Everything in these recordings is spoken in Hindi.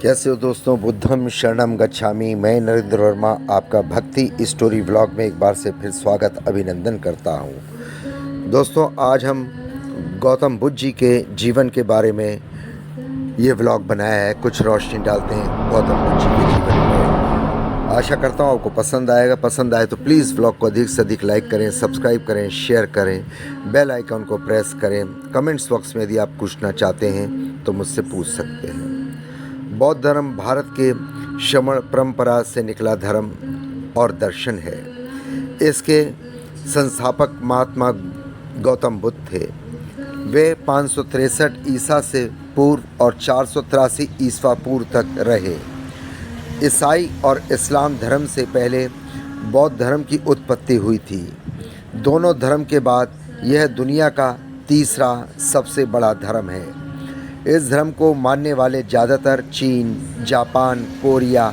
कैसे हो दोस्तों। बुद्धम शरणम गच्छामि। मैं नरेंद्र वर्मा आपका भक्ति स्टोरी व्लॉग में एक बार से फिर स्वागत अभिनंदन करता हूँ। दोस्तों, आज हम गौतम बुद्ध जी के जीवन के बारे में ये व्लॉग बनाया है। कुछ रोशनी डालते हैं गौतम बुद्ध जी के जीवन में। आशा करता हूँ आपको पसंद आएगा। पसंद आए तो प्लीज़ व्लॉग को अधिक से अधिक लाइक करें, सब्सक्राइब करें, शेयर करें, बेल आइकन को प्रेस करें। कमेंट्स बॉक्स में यदि आप पूछना चाहते हैं तो मुझसे पूछ सकते हैं। बौद्ध धर्म भारत के श्रमण परंपरा से निकला धर्म और दर्शन है। इसके संस्थापक महात्मा गौतम बुद्ध थे। वे 563 ईसा से पूर्व और 483 ईसा पूर्व तक रहे। ईसाई और इस्लाम धर्म से पहले बौद्ध धर्म की उत्पत्ति हुई थी। दोनों धर्म के बाद यह दुनिया का तीसरा सबसे बड़ा धर्म है। इस धर्म को मानने वाले ज़्यादातर चीन, Japan, Korea,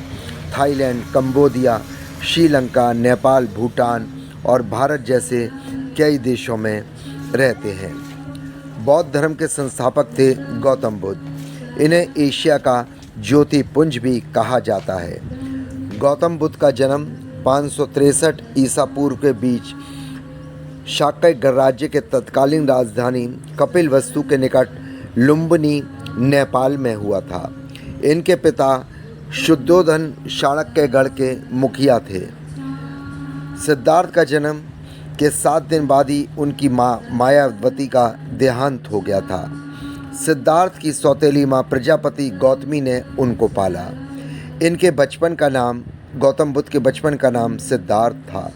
Thailand, Cambodia, Sri Lanka, Nepal, Bhutan और भारत जैसे कई देशों में रहते हैं। बौद्ध धर्म के संस्थापक थे गौतम बुद्ध। इन्हें एशिया का ज्योतिपुंज भी कहा जाता है। गौतम बुद्ध का जन्म 563 ईसा पूर्व के बीच शाक्य गणराज्य के तत्कालीन राजधानी कपिलवस्तु के निकट लुम्बिनी, नेपाल में हुआ था। इनके पिता शुद्धोधन चाणक्यगढ़ के मुखिया थे। सिद्धार्थ का जन्म के 7 दिन बाद ही उनकी माँ मायावती का देहांत हो गया था। सिद्धार्थ की सौतेली माँ प्रजापति गौतमी ने उनको पाला। इनके बचपन का नाम गौतम बुद्ध के बचपन का नाम सिद्धार्थ था।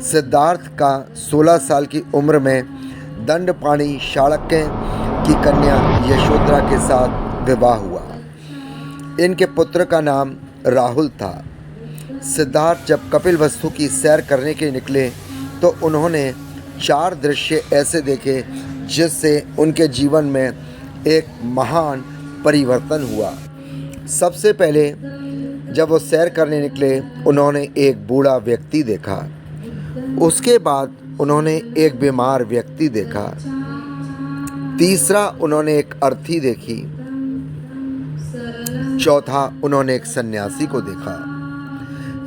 सिद्धार्थ का 16 साल की उम्र में दंडपाणि चाणक्य की कन्या यशोधरा के साथ विवाह हुआ। इनके पुत्र का नाम राहुल था। सिद्धार्थ जब कपिलवस्तु की सैर करने के निकले तो उन्होंने 4 दृश्य ऐसे देखे जिससे उनके जीवन में एक महान परिवर्तन हुआ। सबसे पहले जब वो सैर करने निकले उन्होंने एक बूढ़ा व्यक्ति देखा। उसके बाद उन्होंने एक बीमार व्यक्ति देखा। तीसरा उन्होंने एक अर्थी देखी। चौथा उन्होंने एक सन्यासी को देखा।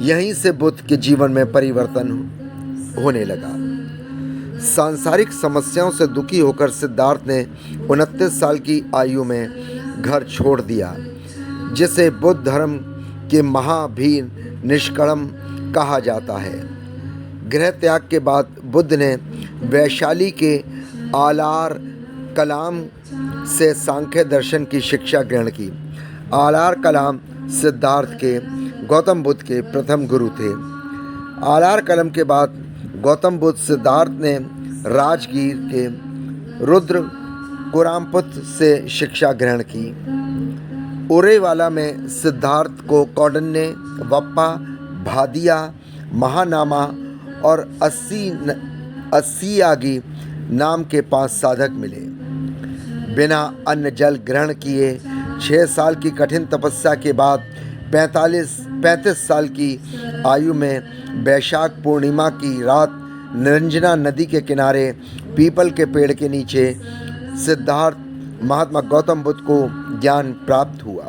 यहीं से बुद्ध के जीवन में परिवर्तन होने लगा। सांसारिक समस्याओं से दुखी होकर सिद्धार्थ ने 29 साल की आयु में घर छोड़ दिया, जिसे बुद्ध धर्म के महावीर निष्कर्म कहा जाता है। गृह त्याग के बाद बुद्ध ने वैशाली के आलार कलाम से सांख्य दर्शन की शिक्षा ग्रहण की। आलार कलाम सिद्धार्थ के गौतम बुद्ध के प्रथम गुरु थे। आलार कलाम के बाद गौतम बुद्ध सिद्धार्थ ने राजगीर के रुद्र कुरामपुत से शिक्षा ग्रहण की। उरेवाला में सिद्धार्थ को कौंडिन्य, वप्पा, भादिया, महानामा और अस्सियागी नाम के 5 साधक मिले। बिना अन्न जल ग्रहण किए 6 साल की कठिन तपस्या के बाद 35 साल की आयु में वैशाख पूर्णिमा की रात निरंजना नदी के किनारे पीपल के पेड़ के नीचे सिद्धार्थ महात्मा गौतम बुद्ध को ज्ञान प्राप्त हुआ।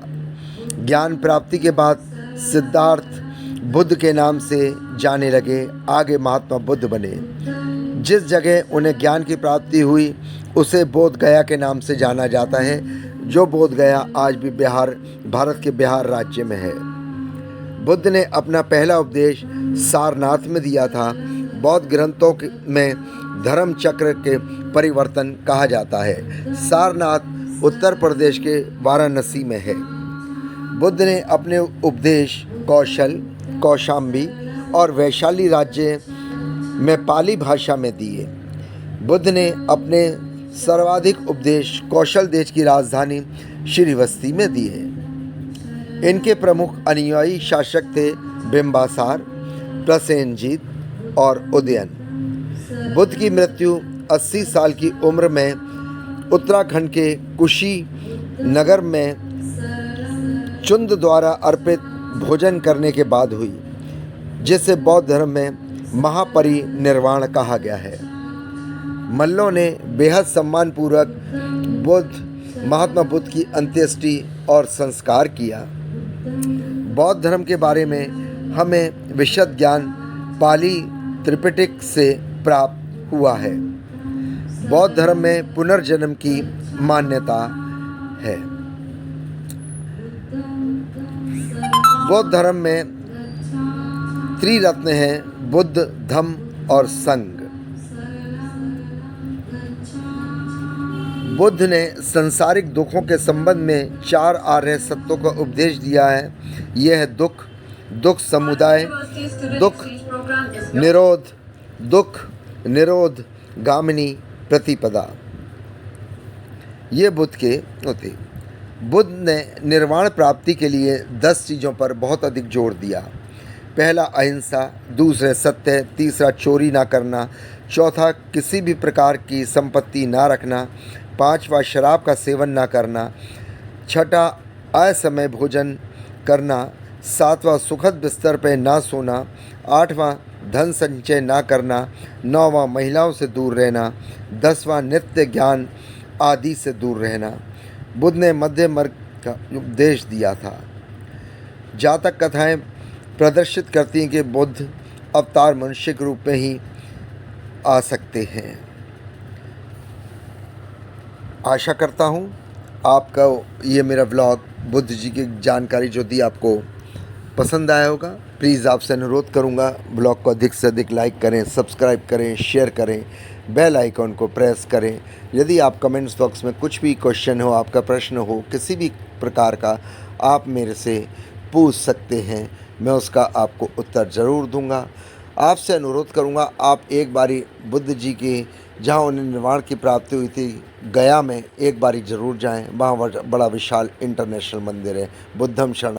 ज्ञान प्राप्ति के बाद सिद्धार्थ बुद्ध के नाम से जाने लगे। आगे महात्मा बुद्ध बने। जिस जगह उन्हें ज्ञान की प्राप्ति हुई उसे बोध गया के नाम से जाना जाता है, जो बोध गया आज भी भारत के बिहार राज्य में है। बुद्ध ने अपना पहला उपदेश सारनाथ में दिया था। बौद्ध ग्रंथों में धर्म चक्र के परिवर्तन कहा जाता है। सारनाथ उत्तर प्रदेश के वाराणसी में है। बुद्ध ने अपने उपदेश कौशल, कौशाम्बी और वैशाली राज्य में पाली भाषा में दिए। बुद्ध ने अपने सर्वाधिक उपदेश कौशल देश की राजधानी श्रीवस्ती में दिए। इनके प्रमुख अनुयायी शासक थे बिम्बासार, प्रसेनजीत और उदयन। बुद्ध की मृत्यु 80 साल की उम्र में उत्तराखंड के कुशी नगर में चुंद द्वारा अर्पित भोजन करने के बाद हुई, जिसे बौद्ध धर्म में महापरिनिर्वाण कहा गया है। मल्लों ने बेहद सम्मानपूर्वक महात्मा बुद्ध की अंत्येष्टि और संस्कार किया। बौद्ध धर्म के बारे में हमें विशद ज्ञान पाली त्रिपिटक से प्राप्त हुआ है। बौद्ध धर्म में पुनर्जन्म की मान्यता है। बौद्ध धर्म में त्रिरत्न हैं, बुद्ध, धम्म और संघ। बुद्ध ने सांसारिक दुखों के संबंध में 4 आर्य सत्यों का उपदेश दिया है। यह है दुख, दुख समुदाय, दुख निरोध, दुख निरोध गामिनी प्रतिपदा। ये बुद्ध के होते। बुद्ध ने निर्वाण प्राप्ति के लिए 10 चीज़ों पर बहुत अधिक जोर दिया। पहला अहिंसा, दूसरा सत्य, तीसरा चोरी ना करना, चौथा किसी भी प्रकार की संपत्ति ना रखना, पांचवा शराब का सेवन ना करना, छठा असमय भोजन करना, सातवां सुखद बिस्तर पर ना सोना, आठवां धन संचय ना करना, नौवां महिलाओं से दूर रहना, 10वां नित्य ज्ञान आदि से दूर रहना। बुद्ध ने मध्य मार्ग का उपदेश दिया था। जातक कथाएं प्रदर्शित करती हैं कि बुद्ध अवतार मनुष्य के रूप में ही आ सकते हैं। आशा करता हूँ आपका ये मेरा व्लॉग बुद्ध जी की जानकारी जो दी आपको पसंद आया होगा। प्लीज़ आपसे अनुरोध करूँगा ब्लॉग को अधिक से अधिक लाइक करें, सब्सक्राइब करें, शेयर करें, बेल आइकॉन को प्रेस करें। यदि आप कमेंट्स बॉक्स में कुछ भी क्वेश्चन हो, आपका प्रश्न हो, किसी भी प्रकार का, आप मेरे से पूछ सकते हैं। मैं उसका आपको उत्तर ज़रूर दूंगा। आपसे अनुरोध करूंगा आप एक बारी बुद्ध जी के जहां उन्हें निर्वाण की प्राप्ति हुई थी गया में एक बारी ज़रूर जाएं। वहाँ बड़ा विशाल इंटरनेशनल मंदिर है। बुद्धम शरण